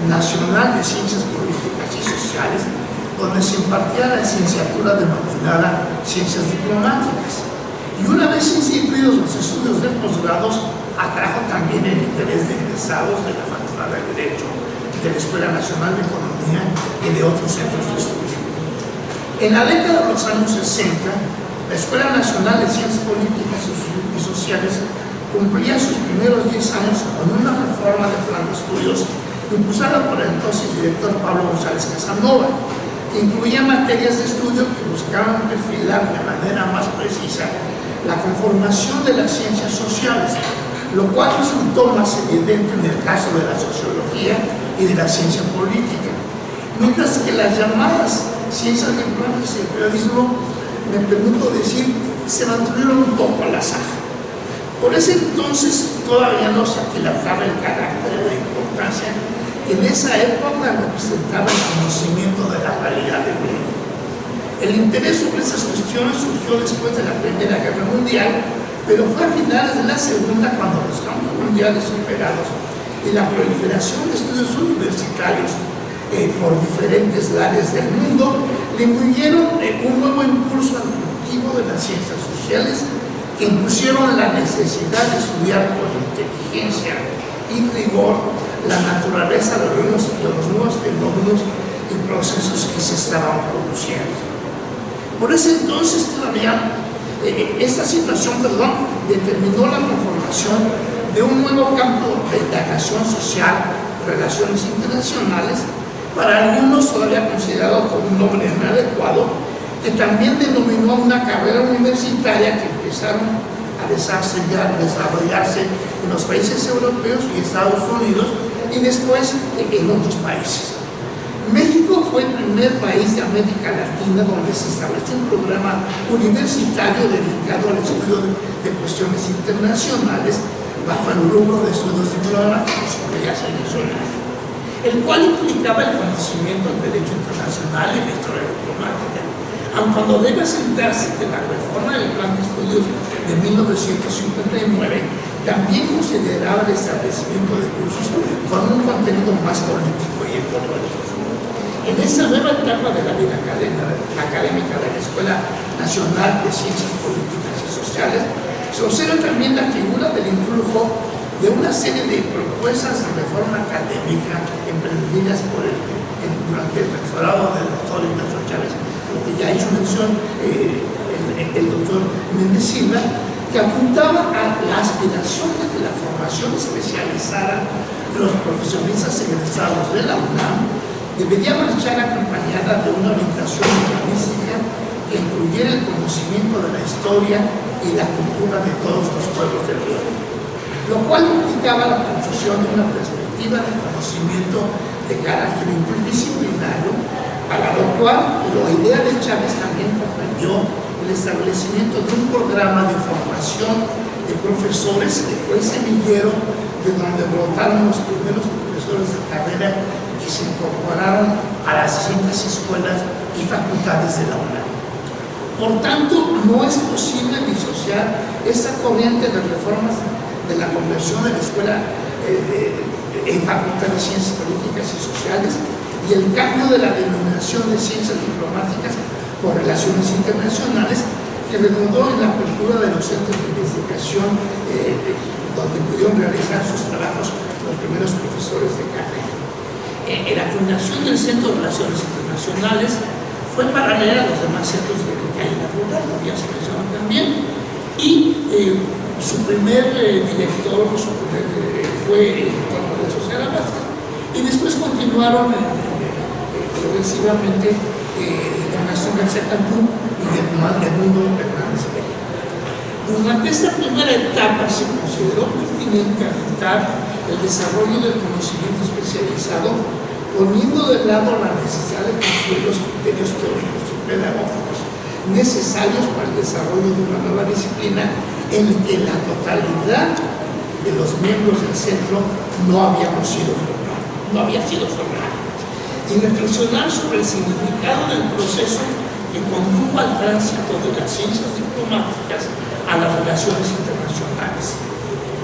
Nacional de Ciencias Políticas y Sociales, donde se impartía la licenciatura denominada Ciencias Diplomáticas. Y una vez instituidos los estudios de posgrados, atrajo también el interés de egresados de la Facultad de Derecho, de la Escuela Nacional de Economía y de otros centros de estudio. En la década de los años 60, la Escuela Nacional de Ciencias Políticas y Sociales cumplía sus primeros 10 años con una reforma de plan de estudios impulsada por el entonces director Pablo González Casanova, que incluía materias de estudio que buscaban perfilar de manera más precisa la conformación de las ciencias sociales, lo cual resultó más evidente en el caso de la sociología y de la ciencia política, mientras que las llamadas ciencias diplomáticas y el periodismo, me permito decir, se mantuvieron un poco al azar. Por ese entonces todavía no se aquilataba el carácter de la importancia que en esa época representaba el conocimiento de la realidad del mundo. El interés sobre esas cuestiones surgió después de la Primera Guerra Mundial, pero fue a finales de la Segunda cuando los campos mundiales superados y la proliferación de estudios universitarios por diferentes áreas del mundo le incluyeron un nuevo impulso al cultivo de las ciencias sociales que impusieron la necesidad de estudiar con inteligencia y rigor la naturaleza de los nuevos fenómenos y procesos que se estaban produciendo. Por ese entonces todavía esta situación determinó la conformación de un nuevo campo de indagación social, relaciones internacionales, para algunos todavía considerado como un nombre inadecuado, que también denominó una carrera universitaria que empezaron a desarrollarse en los países europeos y Estados Unidos y después en otros países. México fue el primer país de América Latina donde se estableció un programa universitario dedicado al estudio de cuestiones internacionales bajo el rubro de estudios diplomáticos, como ya se mencionó, el cual implicaba el conocimiento del derecho internacional y la historia diplomática, aun cuando debe asentarse que la reforma del plan de estudios de 1959 también consideraba el establecimiento de cursos con un contenido más político y económico. En esta nueva etapa de la vida académica de la Escuela Nacional de Ciencias Políticas y Sociales, se observa también la figura del influjo de una serie de propuestas de reforma académica emprendidas durante el rectorado del doctor Ignacio Chávez, lo que ya hizo mención el doctor Méndez Silva, que apuntaba a la aspiración de que la formación especializada de los profesionistas egresados de la UNAM debería marchar acompañada de una orientación humanística que incluyera el conocimiento de la historia y la cultura de todos los pueblos del mundo, lo cual implicaba la construcción de una perspectiva de conocimiento de carácter interdisciplinario, para lo cual la idea de Chávez también comprendió el establecimiento de un programa de formación de profesores que fue el semillero de donde brotaron los primeros profesores de carrera que se incorporaron a las distintas escuelas y facultades de la UNAM. Por tanto, no es posible disociar esta corriente de reformas de la conversión de la escuela en Facultad de Ciencias Políticas y Sociales y el cambio de la denominación de Ciencias Diplomáticas por Relaciones Internacionales, que redundó en la apertura de los centros de investigación donde pudieron realizar sus trabajos los primeros profesores de carrera. La fundación del Centro de Relaciones Internacionales fue paralela a los demás centros que hay en la facultad, como ya se mencionó también, y su primer director fue el doctor Lorenzo Serra Vázquez, y después continuaron progresivamente don Gastón García Cantú y Edmundo Hernández Peña. Durante esta primera etapa se consideró pertinente apuntar el desarrollo del conocimiento especializado, poniendo de lado la necesidad de construir los criterios teóricos y pedagógicos necesarios para el desarrollo de una nueva disciplina en que la totalidad de los miembros del centro no había sido formados, y reflexionar sobre el significado del proceso que condujo al tránsito de las ciencias diplomáticas a las relaciones internacionales.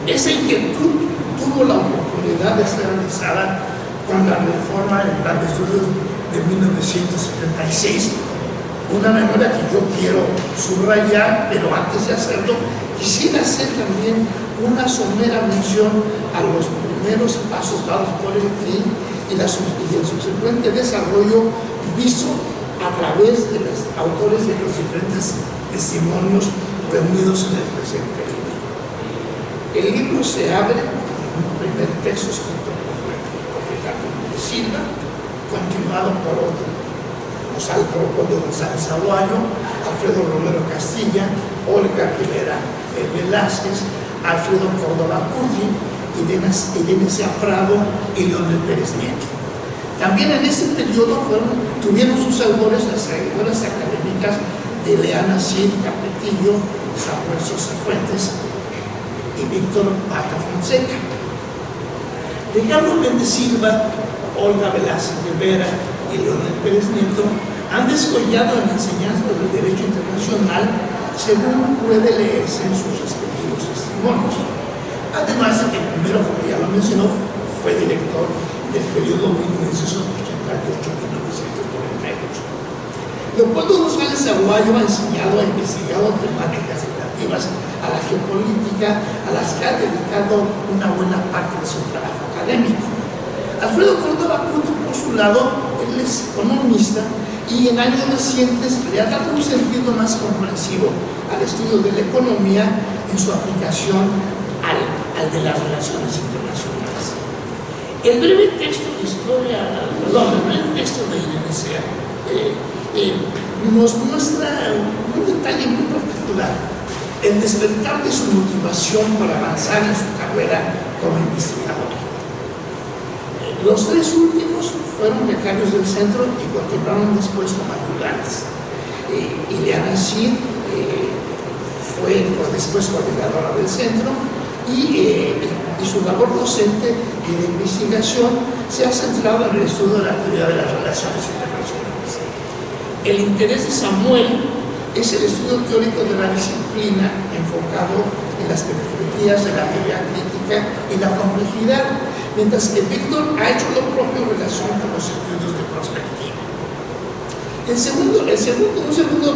Esa inquietud tuvo la oportunidad de ser realizada con la reforma del plan de estudios de 1976, una memoria que yo quiero subrayar, pero antes de hacerlo, quisiera hacer también una somera mención a los primeros pasos dados por el CRI y el subsecuente desarrollo visto a través de los autores de los diferentes testimonios reunidos en el presente libro. El libro se abre con un primer texto escrito por Ricardo Silva, continuado por otro, Leopoldo González Aguayo, Alfredo Romero Castilla, Olga Rivera Velázquez, Alfredo Córdoba Curdi, Irene Sea Prado y Leonel Pérez Nieto. También en este periodo tuvieron sus autores las trayectorias académicas de Leana Cid Capetillo, Samuel Sosa Fuentes y Víctor Vaca Fonseca. Ricardo Méndez Silva, Olga Velázquez Rivera y Leonel Pérez Nieto han descollado en la enseñanza del derecho internacional según puede leerse en sus respectivos testimonios. Además de que primero, como ya lo mencionó, fue director del periodo 1988-1998. Leopoldo González Aguayo ha enseñado e investigado temáticas relativas a la geopolítica, a las que ha dedicado una buena parte de su trabajo académico. Alfredo Córdoba Curdi, por su lado, él es economista y en años recientes le ha dado un sentido más comprensivo al estudio de la economía en su aplicación al de las relaciones internacionales. El breve texto de Irene Sea nos muestra un detalle muy particular: el despertar de su motivación para avanzar en su carrera como investigador. Los tres últimos fueron becarios del centro y continuaron después como ayudantes. Ileana Cid fue después coordinadora del centro y su labor docente y de investigación se ha centrado en el estudio de la actividad de las relaciones internacionales. El interés de Samuel es el estudio teórico de la disciplina enfocado en las perspectivas de la teoría crítica y la complejidad, mientras que Víctor ha hecho lo propio en relación con los estudios de perspectiva. Un segundo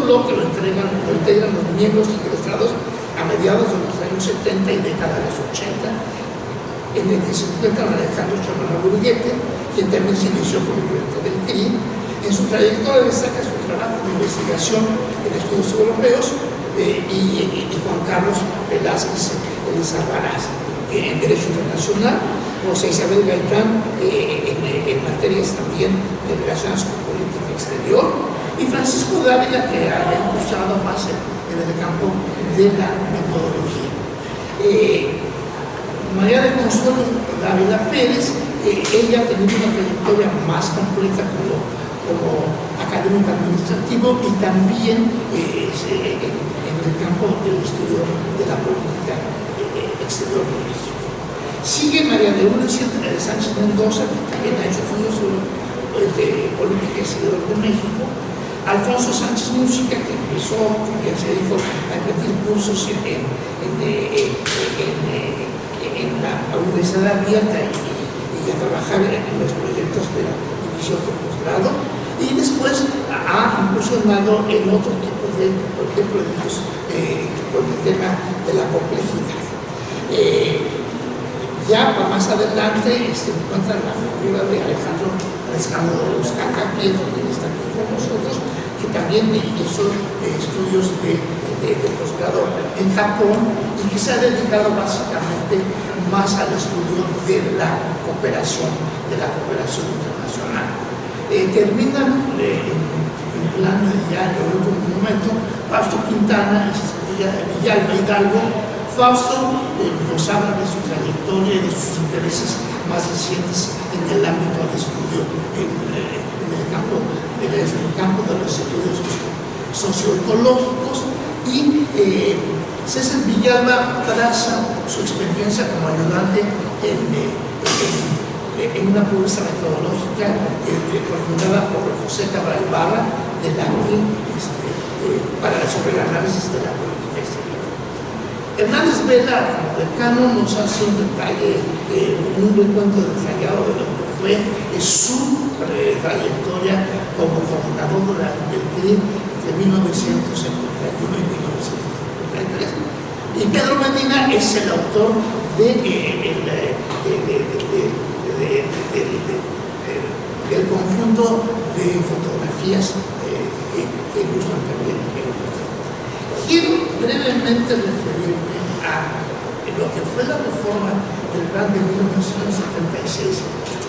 bloque lo integran los miembros ingresados a mediados de los años 70 y década de los 80, en el que se encuentra Alejandro Chamorro Burguete, quien también se inició como director del CRI. En su trayectoria destaca su trabajo de investigación en estudios europeos y Juan Carlos Velázquez Elizalvaraz en Derecho Internacional, José Isabel Gaitán en materias también de relaciones con política exterior, y Francisco Dávila, que ha impulsado más en el campo de la metodología. María de Consuelo Dávila Pérez, ella ha tenido una trayectoria más completa como académico administrativo y también en el campo del estudio de la política exterior de México. Sigue María de Lourdes Sánchez Mendoza, que también ha hecho estudios de política exterior de México. Alfonso Sánchez Música, que empezó, como ya se dijo, a impartir cursos en la Universidad Abierta y a trabajar en los proyectos de la división de posgrado, y después ha incursionado en otro tipo de proyectos con el tema de la complejidad. Ya para más adelante se encuentra la figura de Alejandro Ruscaca, que está aquí con nosotros, que también hizo estudios de posgrado en Japón y que se ha dedicado básicamente más al estudio de la cooperación internacional. Terminan en plano ya en el último momento Fausto Quintana y Villalba Hidalgo. Fausto nos habla de su trayectoria y de sus intereses más recientes en el ámbito de estudio en el campo de los estudios socioecológicos, y César Villalba traza su experiencia como ayudante en una propuesta metodológica formulada por José Cabral Barra de la sobre el análisis de la política exterior. Hernández Vela, como decano, nos hace un detalle, un recuento detallado de lo que fue su trayectoria como coordinador del CRI entre 1951 y 1953. Y Pedro Medina es el autor del conjunto de fotografías que ilustran también el libro. Quiero brevemente referirme a lo que fue la reforma del plan de 1976,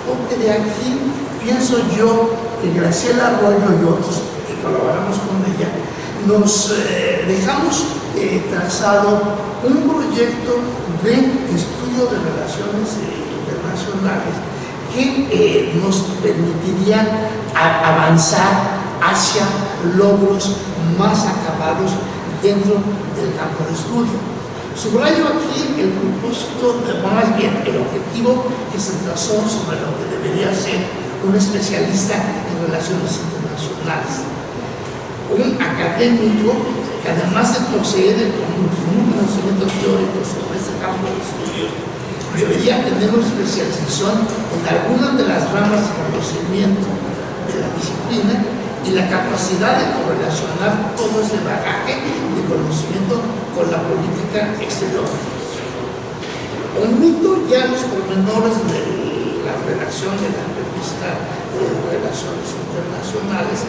porque de aquí pienso yo que Graciela Arroyo y otros que colaboramos con ella nos dejamos trazado un proyecto de estudio de relaciones internacionales que nos permitiría avanzar hacia logros más acabados dentro del campo de estudio. Subrayo aquí el propósito, más bien el objetivo que se trazó sobre lo que debería ser un especialista en relaciones internacionales. Un académico que además de poseer un conocimiento teórico sobre este campo de estudio, debería tener una especialización en algunas de las ramas de conocimiento de la disciplina y la capacidad de correlacionar todo ese bagaje de conocimiento con la política exterior. Omito ya los pormenores de la redacción de la revista de Relaciones Internacionales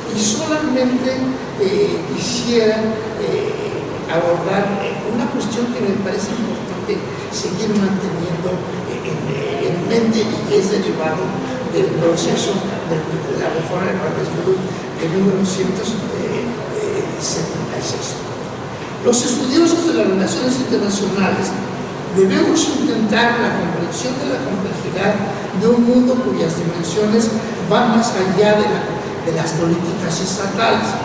y solamente quisiera abordar una cuestión que me parece importante seguir manteniendo en mente y que es derivado del proceso de la reforma del plan de estudio de 1976. Los estudiosos de las relaciones internacionales debemos intentar la comprensión de la complejidad de un mundo cuyas dimensiones van más allá de las políticas estatales.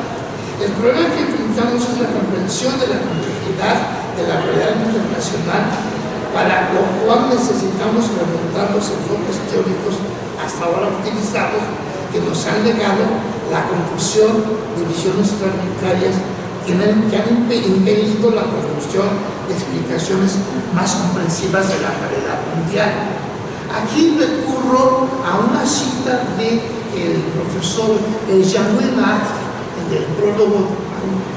El problema que enfrentamos es la comprensión de la complejidad de la realidad internacional, para lo cual necesitamos remontar los enfoques teóricos hasta ahora utilizados, que nos han legado la confusión de visiones fragmentarias que han impedido la construcción de explicaciones más comprensivas de la realidad mundial. Aquí recurro a una cita del profesor Jean-Louis Marc, del prólogo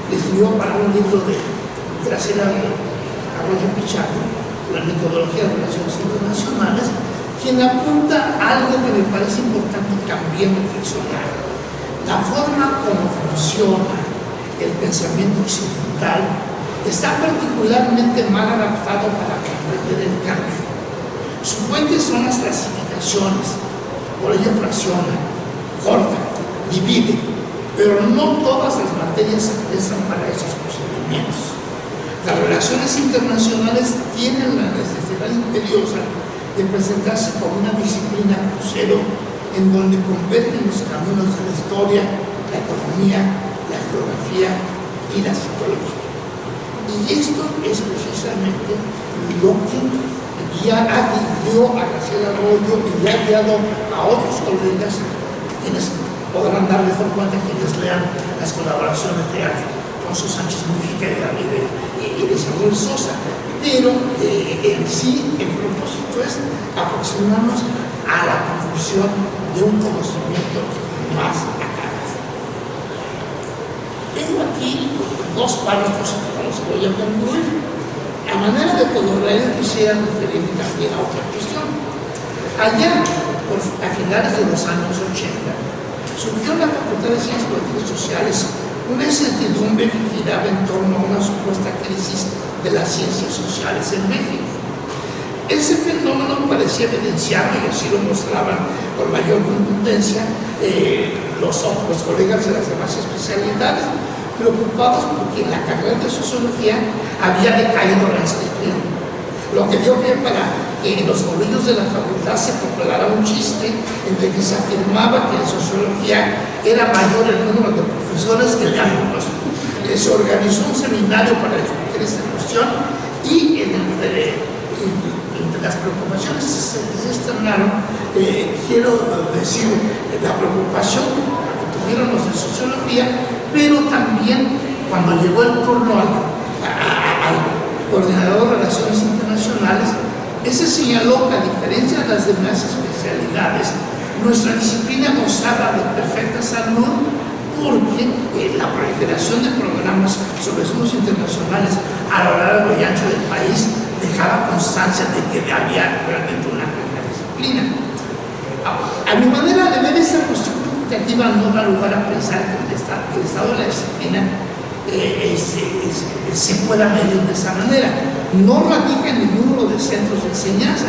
que escribió para un libro de Graciela Arroyo Pichardo, la metodología de relaciones internacionales, quien apunta algo que me parece importante también reflexionar: la forma como funciona el pensamiento occidental está particularmente mal adaptado para comprender el cambio. Sus fuentes son las clasificaciones, por ello fracciona, corta, divide, pero no todas las materias se prestan para esos procedimientos. Las relaciones internacionales tienen la necesidad imperiosa de presentarse como una disciplina crucero en donde convergen los caminos de la historia, la economía, la geografía y la psicología. Y esto es precisamente lo que dio a Graciela Arroyo y le ha guiado a otros colegas, quienes podrán dar mejor cuenta quienes lean las colaboraciones de Alfonso Sánchez Mujica y de Samuel Sosa. Pero en sí el propósito es aproximarnos a la conclusión de un conocimiento más acabado. Tengo aquí dos párrafos a los que voy a concluir. A manera de colorear, quisiera referirme también a otra cuestión. Allá, a finales de los años 80, surgió en la Facultad de Ciencias Políticas y Sociales una incertidumbre que giraba en torno a una supuesta crisis de las ciencias sociales en México. Ese fenómeno parecía evidenciado, y así lo mostraban con mayor contundencia los colegas de las demás especialidades, preocupados porque en la carrera de sociología había decaído la inscripción, lo que dio pie para que en los colegios de la facultad se populara un chiste en el que se afirmaba que en sociología era mayor el número de profesores que de alumnos. Se organizó un seminario para discutir esta cuestión y entre las preocupaciones que se externaron, quiero decir la preocupación que tuvieron los de sociología, pero también cuando llegó el turno al coordinador de relaciones internacionales, ese señaló que a diferencia de las demás especialidades, nuestra disciplina gozaba de perfecta salud porque la proliferación de programas sobre estudios internacionales a lo largo y ancho del país dejaba constancia de que había realmente una gran disciplina. A mi manera de ver, esa cuestión cuantitativa no da lugar a pensar que el estado de la disciplina se pueda medir de esa manera. No radica en el número de centros de enseñanza,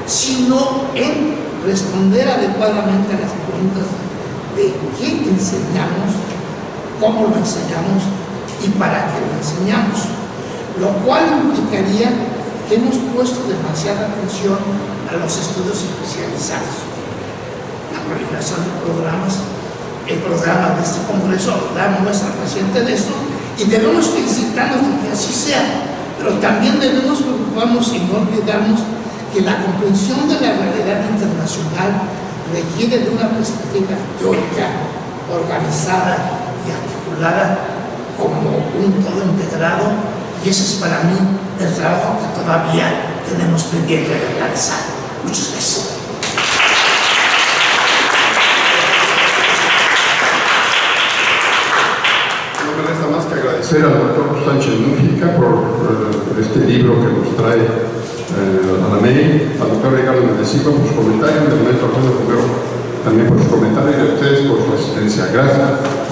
sino en responder adecuadamente a las preguntas de qué enseñamos, cómo lo enseñamos y para qué lo enseñamos, lo cual implicaría que hemos puesto demasiada atención a los estudios especializados. La proliferación de programas, el programa de este congreso da muestra reciente de esto y debemos felicitarnos de que así sea, pero también debemos preocuparnos y no olvidarnos que la comprensión de la realidad internacional requiere de una perspectiva teórica, organizada y articulada como un todo integrado, y ese es para mí el trabajo que todavía tenemos pendiente de realizar. Muchas gracias. No me resta más que agradecer al doctor Sánchez Mújica por este libro que nos trae a la MEI, al doctor Ricardo Mendeciva por sus comentarios, al maestro Alfredo Romero también por sus comentarios y a ustedes por su asistencia. Gracias.